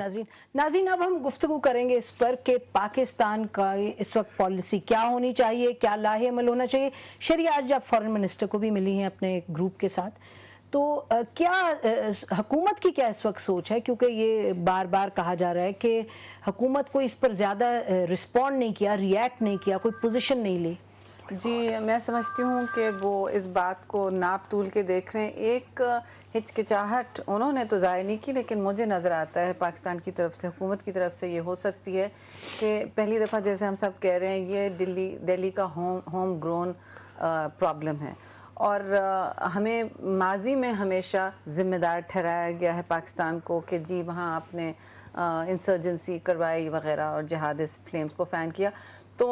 नाज़रीन। नाज़रीन, अब हम गुफ्तगू करेंगे इस पर कि पाकिस्तान का इस वक्त पॉलिसी क्या होनी चाहिए, क्या लाहे अमल होना चाहिए। शरिया आज आप फॉरेन मिनिस्टर को भी मिली हैं अपने ग्रुप के साथ, तो क्या हुकूमत की क्या इस वक्त सोच है, क्योंकि ये बार बार कहा जा रहा है कि हुकूमत को इस पर ज़्यादा रिस्पॉन्ड नहीं किया, रिएक्ट नहीं किया, कोई पोजीशन नहीं ली। जी, मैं समझती हूँ कि वो इस बात को नाप तूल के देख रहे हैं। एक हिचकिचाहट उन्होंने तो ज़ाहिर नहीं की, लेकिन मुझे नज़र आता है पाकिस्तान की तरफ से, हुकूमत की तरफ से ये हो सकती है कि पहली दफ़ा जैसे हम सब कह रहे हैं ये दिल्ली का होम ग्रोन प्रॉब्लम है। और हमें माजी में हमेशा ज़िम्मेदार ठहराया गया है पाकिस्तान को कि जी वहाँ आपने इंसर्जेंसी करवाई वगैरह और जिहादिस्ट फ्लेम्स को फ़ैन किया। तो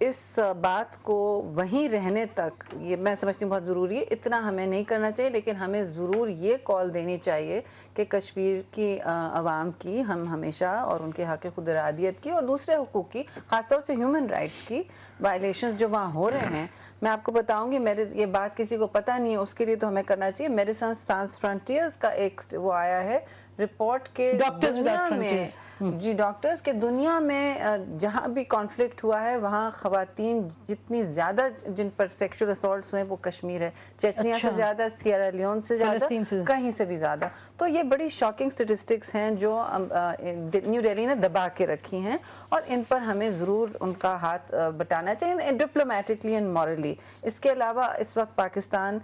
इस बात को वहीं रहने तक ये मैं समझती हूँ बहुत ज़रूरी है। इतना हमें नहीं करना चाहिए, लेकिन हमें ज़रूर ये कॉल देनी चाहिए कि कश्मीर की आवाम की हम हमेशा और उनके हक़ खुद इरादियत की और दूसरे हुकूक की, ख़ासतौर से ह्यूमन राइट्स की वायलेशंस जो वहाँ हो रहे हैं। मैं आपको बताऊंगी, मेरे ये बात किसी को पता नहीं है, उसके लिए तो हमें करना चाहिए। मेडिसिन सांस फ्रंटियर्स का एक वो आया है रिपोर्ट के दुनिया में, जी डॉक्टर्स के दुनिया में जहाँ भी कॉन्फ्लिक्ट हुआ है वहाँ खवातीन जितनी ज़्यादा जिन पर सेक्सुअल असॉल्ट्स हुए वो कश्मीर है। चेचनिया से ज़्यादा, सियरा लियोन से ज़्यादा, कहीं से भी ज़्यादा। तो ये बड़ी शॉकिंग स्टेटिस्टिक्स हैं जो न्यू दिल्ली ने दबा के रखी हैं और इन पर हमें ज़रूर उनका हाथ बटाना चाहिए डिप्लोमेटिकली एंड मॉरली। इसके अलावा इस वक्त पाकिस्तान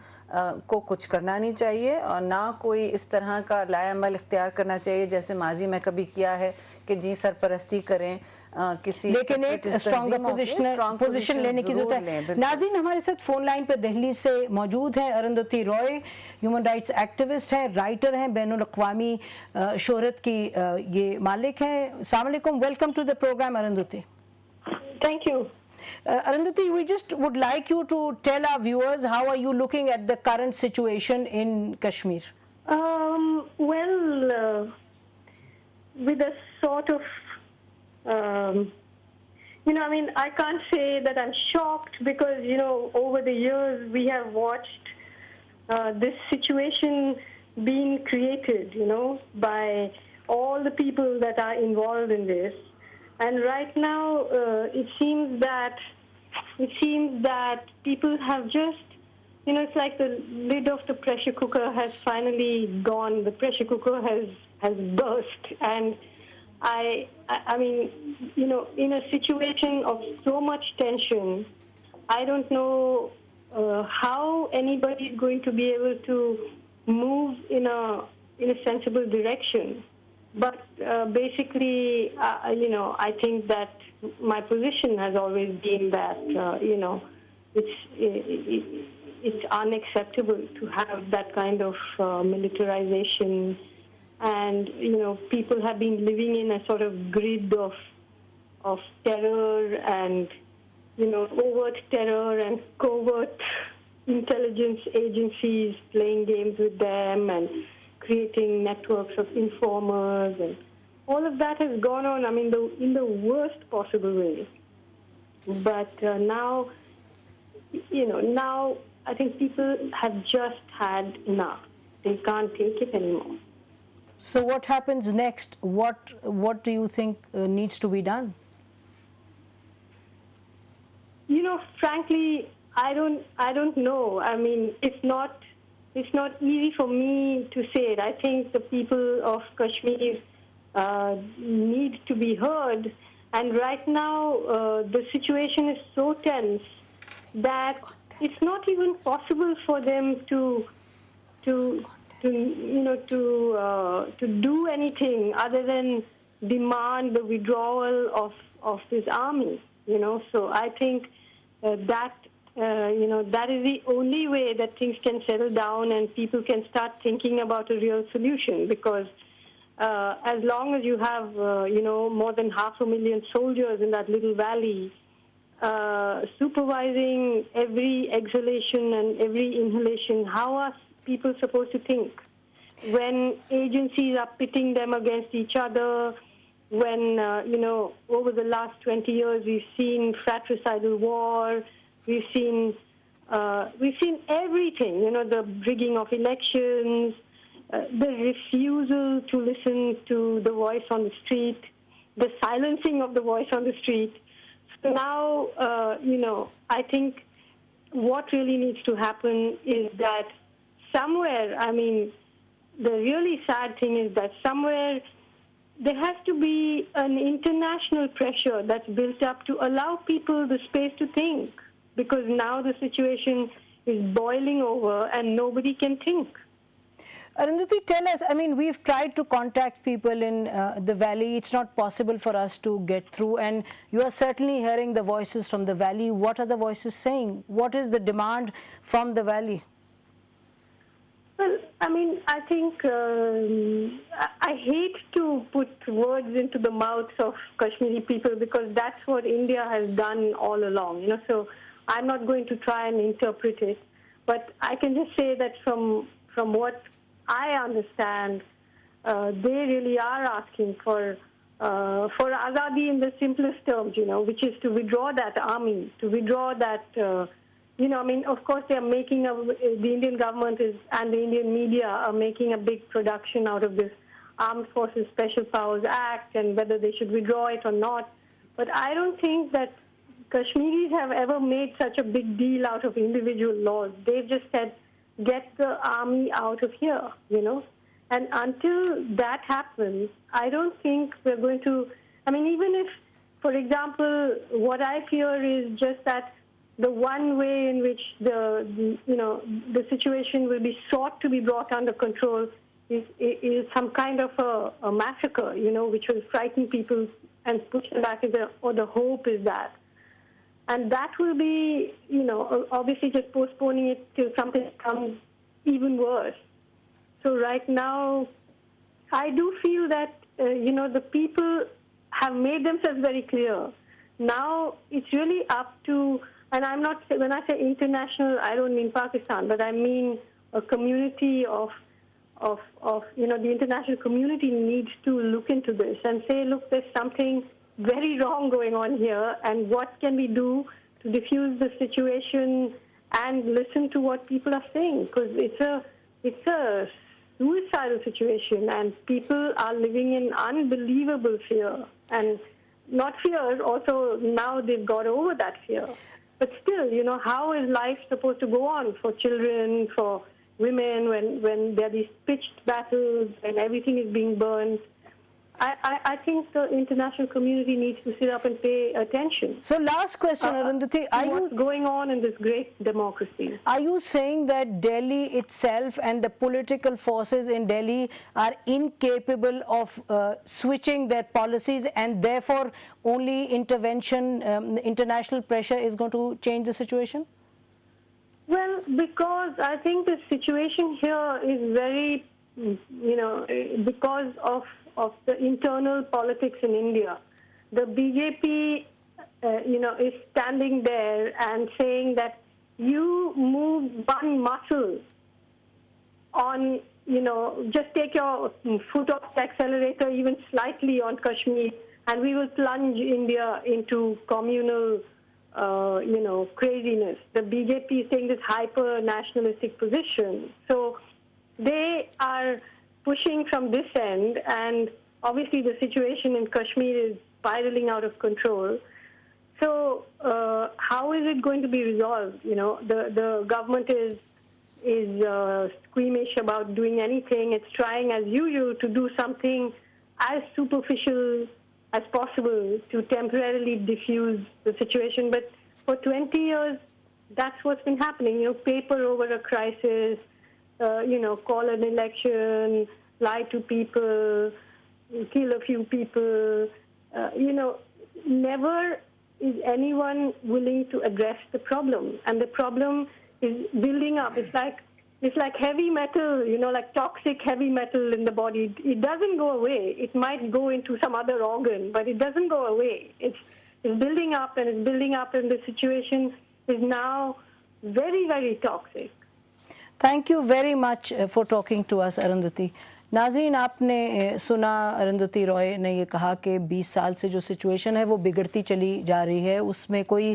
को कुछ करना नहीं चाहिए और ना कोई इस तरह का लायामल इख्तियार करना चाहिए जैसे माजी में कभी किया है कि जी सरपरस्ती करें किसी, लेकिन एक स्ट्रॉन्ग पोजीशन लेने की जरूरत है। नाज़रीन, हमारे साथ फोन लाइन पे दिल्ली से मौजूद है Arundhati Roy, human rights activist हैं, राइटर हैं, बैनुल अक़वामी शोहरत की ये मालिक हैं। अस्सलाम वालेकुम, welcome to the program Arundhati. Thank you. Arundhati, we just would like you to tell our viewers how are you looking at the current situation in Kashmir? Well, with a sort of, I mean, I can't say that I'm shocked because, over the years we have watched this situation being created, by all the people that are involved in this. And right now, it seems that people have just, it's like the lid of the pressure cooker has finally gone. The pressure cooker has burst, and I mean, in a situation of so much tension, I don't know how anybody is going to be able to move in a sensible direction. But basically, I think that my position has always been that, it's unacceptable to have that kind of militarization. And, people have been living in a sort of grid of terror and, overt terror and covert intelligence agencies playing games with them and creating networks of informers, and all of that has gone on, I mean, in the worst possible way. But now, now I think people have just had enough. They can't take it anymore. So what happens next? What do you think needs to be done? Frankly, I don't know. I mean, it's not easy for me to say it. I think the people of Kashmir need to be heard. And right now, the situation is so tense that it's not even possible for them to do anything other than demand the withdrawal of this army. So I think that is the only way that things can settle down and people can start thinking about a real solution. Because as long as you have, more than 500,000 soldiers in that little valley, supervising every exhalation and every inhalation, how are people supposed to think? When agencies are pitting them against each other, when, over the last 20 years we've seen fratricidal war, we've seen everything, the rigging of elections, the refusal to listen to the voice on the street, the silencing of the voice on the street. So now, I think what really needs to happen is that somewhere, the really sad thing is that somewhere there has to be an international pressure that's built up to allow people the space to think, because now the situation is boiling over and nobody can think. Arundhati, tell us, we've tried to contact people in the valley. It's not possible for us to get through, and you are certainly hearing the voices from the valley. What are the voices saying? What is the demand from the valley? Well, I think I hate to put words into the mouths of Kashmiri people, because that's what India has done all along, so I'm not going to try and interpret it. But I can just say that from what I understand, they really are asking for azadi in the simplest terms, which is to withdraw that army, to withdraw that, of course they are making, the Indian government and the Indian media are making a big production out of this Armed Forces Special Powers Act and whether they should withdraw it or not. But I don't think that Kashmiris have ever made such a big deal out of individual laws. They've just said, get the army out of here, And until that happens, I don't think we're going to, even if, for example, what I fear is just that the one way in which the situation will be sought to be brought under control is some kind of a massacre, which will frighten people and push them back, or the hope is that. And that will be, obviously just postponing it till something becomes even worse. So right now, I do feel that, the people have made themselves very clear. Now it's really up to, and I'm not, when I say international, I don't mean Pakistan, but I mean a community of the international community needs to look into this and say, look, there's something very wrong going on here, and what can we do to diffuse the situation and listen to what people are saying, because it's a suicidal situation and people are living in unbelievable fear, and not fear, also now they've got over that fear. But still, how is life supposed to go on for children, for women, when there are these pitched battles and everything is being burned? I think the international community needs to sit up and pay attention. So last question, Arundhati, what's going on in this great democracy? Are you saying that Delhi itself and the political forces in Delhi are incapable of switching their policies, and therefore only intervention, international pressure is going to change the situation? Well, because I think the situation here is very, because of the internal politics in India. The BJP, is standing there and saying that you move one muscle on, just take your foot off the accelerator even slightly on Kashmir, and we will plunge India into communal, craziness. The BJP is taking this hyper-nationalistic position. So they are pushing from this end, and obviously the situation in Kashmir is spiraling out of control. So how is it going to be resolved? The government is squeamish about doing anything. It's trying, as usual, to do something as superficial as possible to temporarily diffuse the situation. But for 20 years, that's what's been happening. Paper over a crisis, call an election, lie to people, kill a few people. Never is anyone willing to address the problem. And the problem is building up. It's like heavy metal, like toxic heavy metal in the body. It doesn't go away. It might go into some other organ, but it doesn't go away. It's building up and it's building up, and the situation is now very, very toxic. Thank you very much for talking to us, Arundhati. ناظرین، آپ نے سنا ارندھتی رائے نے یہ کہا کہ 20 سال سے جو سچویشن ہے وہ بگڑتی چلی جا رہی ہے، اس میں کوئی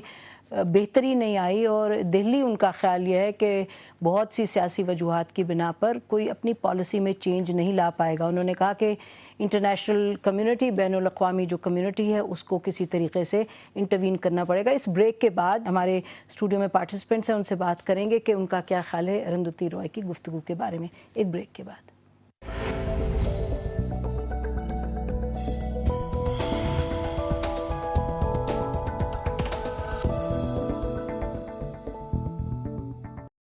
بہتری نہیں آئی، اور دہلی ان کا خیال یہ ہے کہ بہت سی سیاسی وجوہات کی بنا پر کوئی اپنی پالیسی میں چینج نہیں لا پائے گا۔ انہوں نے کہا کہ انٹرنیشنل کمیونٹی، بین الاقوامی جو کمیونٹی ہے اس کو کسی طریقے سے انٹروین کرنا پڑے گا۔ اس بریک کے بعد ہمارے اسٹوڈیو میں پارٹیسپینٹس ہیں، ان سے بات کریں گے کہ ان کا کیا خیال ہے ارندھتی رائے کی گفتگو کے بارے میں، ایک بریک کے بعد۔